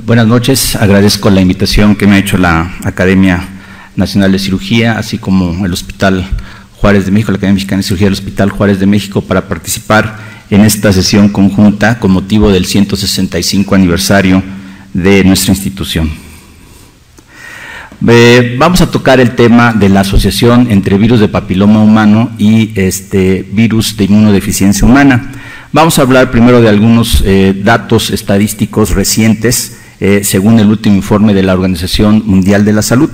Buenas noches, agradezco la invitación que me ha hecho la Academia Nacional de Cirugía, así como el Hospital Juárez de México, la Academia Mexicana de Cirugía del Hospital Juárez de México, para participar en esta sesión conjunta con motivo del 165 aniversario de nuestra institución. Vamos a tocar el tema de la asociación entre virus de papiloma humano y virus de inmunodeficiencia humana. Vamos a hablar primero de algunos datos estadísticos recientes, según el último informe de la Organización Mundial de la Salud.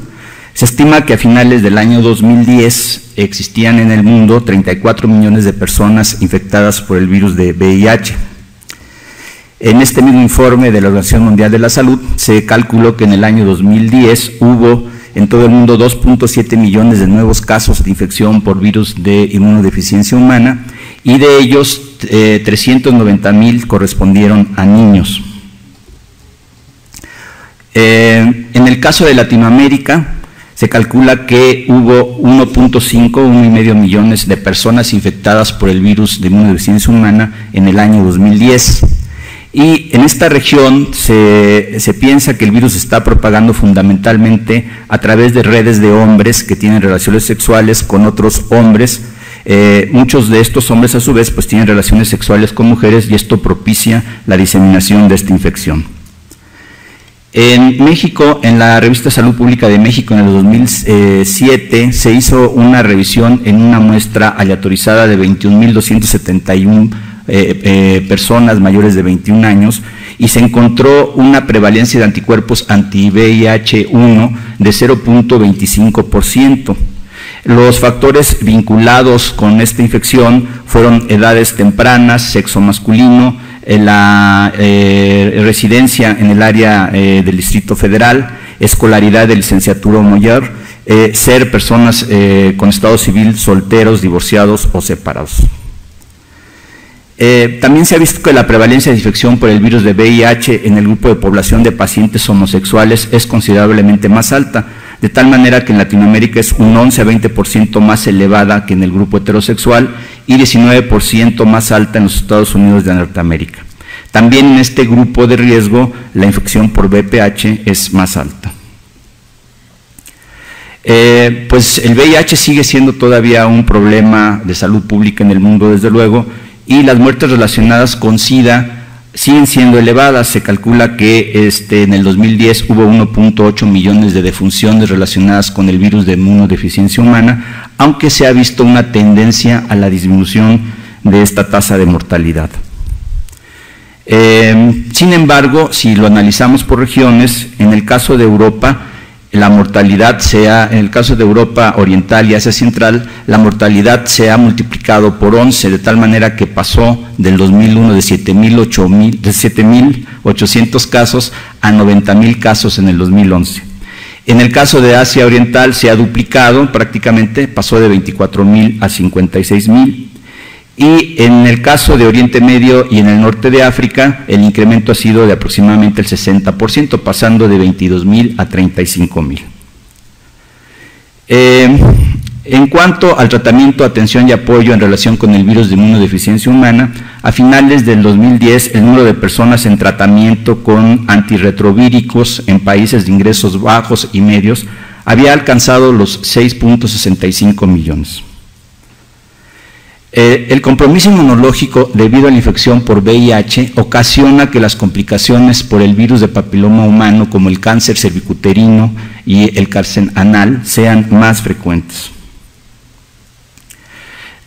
Se estima que a finales del año 2010 existían en el mundo 34 millones de personas infectadas por el virus de VIH. En este mismo informe de la Organización Mundial de la Salud se calculó que en el año 2010 hubo en todo el mundo 2.7 millones de nuevos casos de infección por virus de inmunodeficiencia humana, y de ellos 390,000 correspondieron a niños. En el caso de Latinoamérica, se calcula que hubo 1.5 millones de personas infectadas por el virus de inmunodeficiencia humana en el año 2010. Y en esta región se piensa que el virus se está propagando fundamentalmente a través de redes de hombres que tienen relaciones sexuales con otros hombres. Muchos de estos hombres a su vez pues tienen relaciones sexuales con mujeres, y esto propicia la diseminación de esta infección. En México, en la revista Salud Pública de México, en el 2007, se hizo una revisión en una muestra aleatorizada de 21,271 personas mayores de 21 años, y se encontró una prevalencia de anticuerpos anti-VIH-1 de 0.25%. Los factores vinculados con esta infección fueron edades tempranas, sexo masculino, la residencia en el área del Distrito Federal, escolaridad de licenciatura o mayor, ser personas con estado civil solteros, divorciados o separados. También se ha visto que la prevalencia de infección por el virus de VIH en el grupo de población de pacientes homosexuales es considerablemente más alta, de tal manera que en Latinoamérica es un 11 a 20% más elevada que en el grupo heterosexual y 19% más alta en los Estados Unidos de Norteamérica. También en este grupo de riesgo la infección por VPH es más alta. Pues el VIH sigue siendo todavía un problema de salud pública en el mundo, desde luego, y las muertes relacionadas con SIDA siguen siendo elevadas. Se calcula que en el 2010 hubo 1.8 millones de defunciones relacionadas con el virus de inmunodeficiencia humana, aunque se ha visto una tendencia a la disminución de esta tasa de mortalidad. Sin embargo, si lo analizamos por regiones, en el caso de Europa, la mortalidad en el caso de Europa Oriental y Asia Central, la mortalidad se ha multiplicado por 11, de tal manera que pasó del 2001 de 7,800 casos a 90,000 casos en el 2011. En el caso de Asia Oriental se ha duplicado prácticamente, pasó de 24,000 a 56,000. Y en el caso de Oriente Medio y en el norte de África, el incremento ha sido de aproximadamente el 60%, pasando de 22,000 a 35,000. En cuanto al tratamiento, atención y apoyo en relación con el virus de inmunodeficiencia humana, a finales del 2010 el número de personas en tratamiento con antirretrovíricos en países de ingresos bajos y medios había alcanzado los 6.65 millones. El compromiso inmunológico debido a la infección por VIH ocasiona que las complicaciones por el virus de papiloma humano, como el cáncer cervicuterino y el cáncer anal, sean más frecuentes.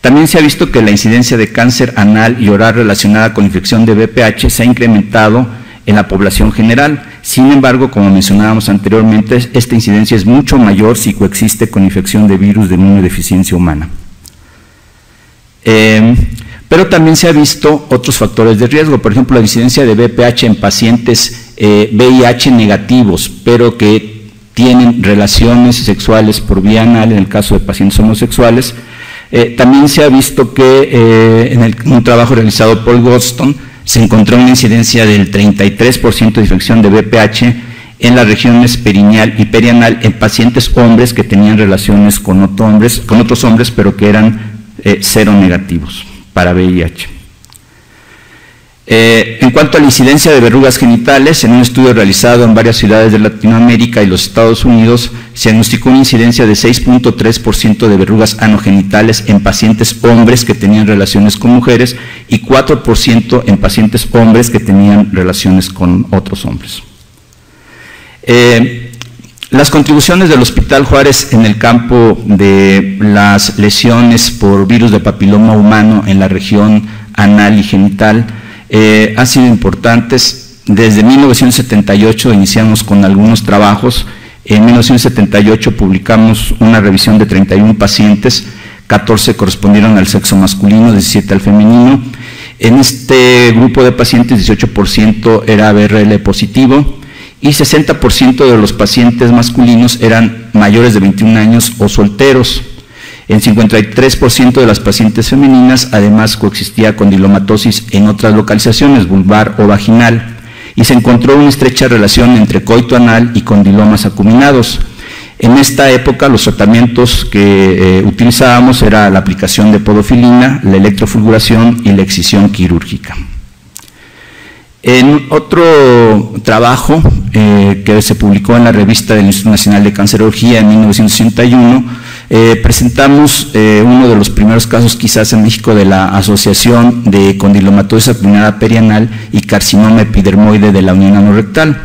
También se ha visto que la incidencia de cáncer anal y oral relacionada con infección de VPH se ha incrementado en la población general. Sin embargo, como mencionábamos anteriormente, esta incidencia es mucho mayor si coexiste con infección de virus de inmunodeficiencia humana. Pero también se ha visto otros factores de riesgo, por ejemplo, la incidencia de VPH en pacientes VIH negativos, pero que tienen relaciones sexuales por vía anal, en el caso de pacientes homosexuales. También se ha visto que en un trabajo realizado por Goldstone se encontró una incidencia del 33% de infección de VPH en las regiones perineal y perianal en pacientes hombres que tenían relaciones con otros hombres, pero que eran cero negativos para VIH. En cuanto a la incidencia de verrugas genitales, en un estudio realizado en varias ciudades de Latinoamérica y los Estados Unidos, se diagnosticó una incidencia de 6.3% de verrugas anogenitales en pacientes hombres que tenían relaciones con mujeres y 4% en pacientes hombres que tenían relaciones con otros hombres. Las contribuciones del Hospital Juárez en el campo de las lesiones por virus de papiloma humano en la región anal y genital han sido importantes. Desde 1978 iniciamos con algunos trabajos. En 1978 publicamos una revisión de 31 pacientes, 14 correspondieron al sexo masculino, 17 al femenino. En este grupo de pacientes, 18% era BRL positivo y 60% de los pacientes masculinos eran mayores de 21 años o solteros. En 53% de las pacientes femeninas, además, coexistía condilomatosis en otras localizaciones, vulvar o vaginal, y se encontró una estrecha relación entre coito anal y condilomas acuminados. En esta época, los tratamientos que utilizábamos era la aplicación de podofilina, la electrofulguración y la excisión quirúrgica. En otro trabajo que se publicó en la revista del Instituto Nacional de Cancerología en 1961, presentamos uno de los primeros casos quizás en México de la asociación de condilomatosis acuminada perianal y carcinoma epidermoide de la unión anorrectal.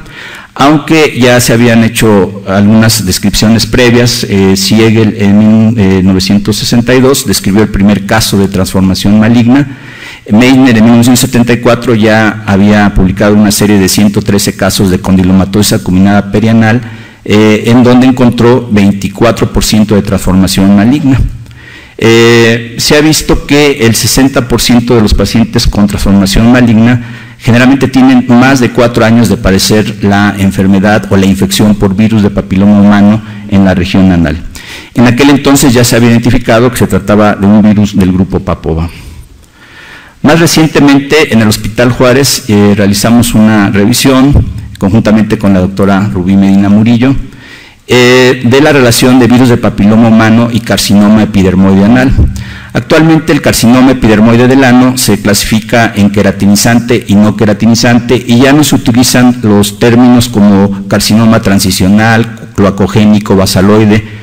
Aunque ya se habían hecho algunas descripciones previas, Siegel en 1962 describió el primer caso de transformación maligna. Meissner en 1974 ya había publicado una serie de 113 casos de condilomatosis acuminada perianal, en donde encontró 24% de transformación maligna. Se ha visto que el 60% de los pacientes con transformación maligna generalmente tienen más de 4 años de padecer la enfermedad o la infección por virus de papiloma humano en la región anal. En aquel entonces ya se había identificado que se trataba de un virus del grupo Papova. Más recientemente, en el Hospital Juárez realizamos una revisión conjuntamente con la doctora Rubí Medina Murillo de la relación de virus de papiloma humano y carcinoma epidermoide anal. Actualmente el carcinoma epidermoide del ano se clasifica en queratinizante y no queratinizante y ya no se utilizan los términos como carcinoma transicional, cloacogénico, basaloide.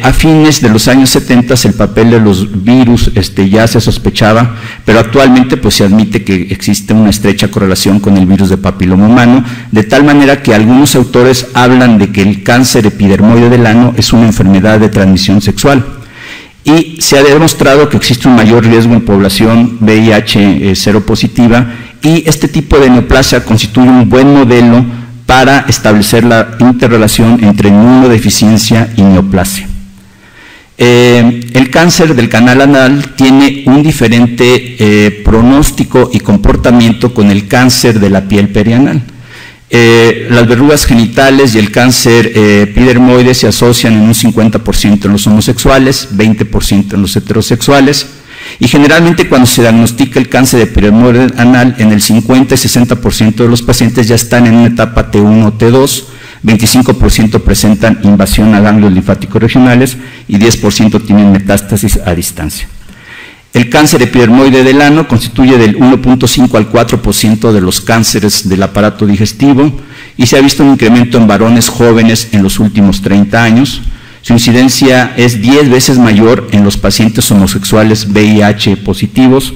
A fines de los años 70 el papel de los virus ya se sospechaba, pero actualmente pues se admite que existe una estrecha correlación con el virus de papiloma humano, de tal manera que algunos autores hablan de que el cáncer epidermoide del ano es una enfermedad de transmisión sexual. Y se ha demostrado que existe un mayor riesgo en población VIH seropositiva y este tipo de neoplasia constituye un buen modelo para establecer la interrelación entre inmunodeficiencia y neoplasia. El cáncer del canal anal tiene un diferente pronóstico y comportamiento con el cáncer de la piel perianal. Las verrugas genitales y el cáncer epidermoide se asocian en un 50% en los homosexuales, 20% en los heterosexuales, y generalmente cuando se diagnostica el cáncer epidermoide anal, en el 50 y 60% de los pacientes ya están en una etapa T1 o T2, 25% presentan invasión a ganglios linfáticos regionales y 10% tienen metástasis a distancia. El cáncer epidermoide del ano constituye del 1.5 al 4% de los cánceres del aparato digestivo y se ha visto un incremento en varones jóvenes en los últimos 30 años. Su incidencia es 10 veces mayor en los pacientes homosexuales VIH positivos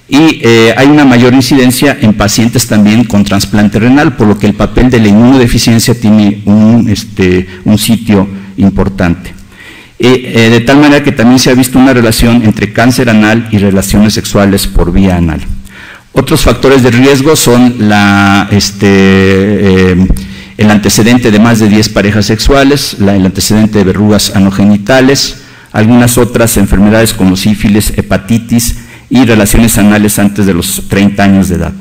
y hay una mayor incidencia en pacientes también con trasplante renal, por lo que el papel de la inmunodeficiencia tiene un sitio importante. De tal manera que también se ha visto una relación entre cáncer anal y relaciones sexuales por vía anal. Otros factores de riesgo son el antecedente de más de 10 parejas sexuales, el antecedente de verrugas anogenitales, algunas otras enfermedades como sífilis, hepatitis y relaciones anales antes de los 30 años de edad.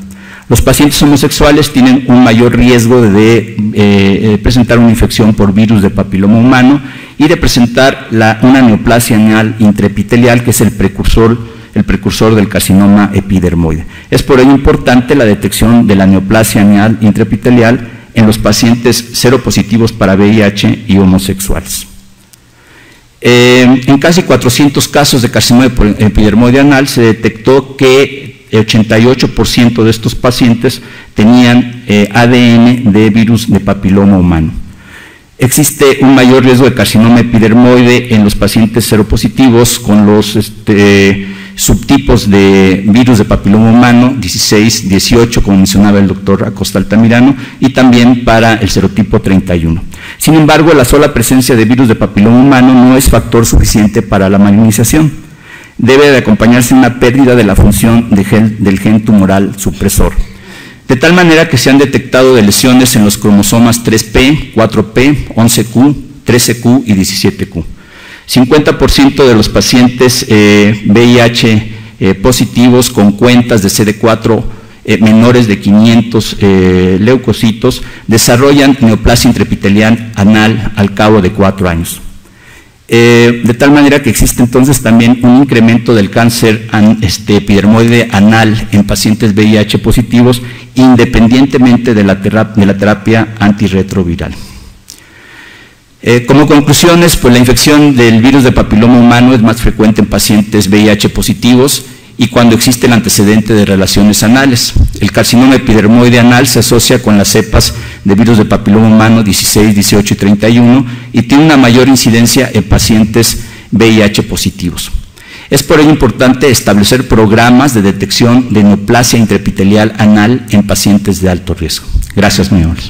Los pacientes homosexuales tienen un mayor riesgo de presentar una infección por virus de papiloma humano y de presentar una neoplasia anal intraepitelial, que es el precursor del carcinoma epidermoide. Es por ello importante la detección de la neoplasia anal intraepitelial en los pacientes seropositivos para VIH y homosexuales. En casi 400 casos de carcinoma epidermoide anal se detectó que 88% de estos pacientes tenían ADN de virus de papiloma humano. Existe un mayor riesgo de carcinoma epidermoide en los pacientes seropositivos con los subtipos de virus de papiloma humano, 16, 18, como mencionaba el doctor Acosta Altamirano, y también para el serotipo 31. Sin embargo, la sola presencia de virus de papiloma humano no es factor suficiente para la malignización. Debe de acompañarse una pérdida de la función del gen tumoral supresor. De tal manera que se han detectado lesiones en los cromosomas 3P, 4P, 11Q, 13Q y 17Q. 50% de los pacientes VIH positivos con cuentas de CD4 menores de 500 leucocitos desarrollan neoplasia intraepitelial anal al cabo de 4 años. De tal manera que existe entonces también un incremento del cáncer epidermoide anal en pacientes VIH positivos, independientemente de la terapia antirretroviral. Como conclusiones, pues la infección del virus de papiloma humano es más frecuente en pacientes VIH positivos y cuando existe el antecedente de relaciones anales. El carcinoma epidermoide anal se asocia con las cepas de virus de papiloma humano 16, 18 y 31 y tiene una mayor incidencia en pacientes VIH positivos. Es por ello importante establecer programas de detección de neoplasia intraepitelial anal en pacientes de alto riesgo. Gracias, muy amables.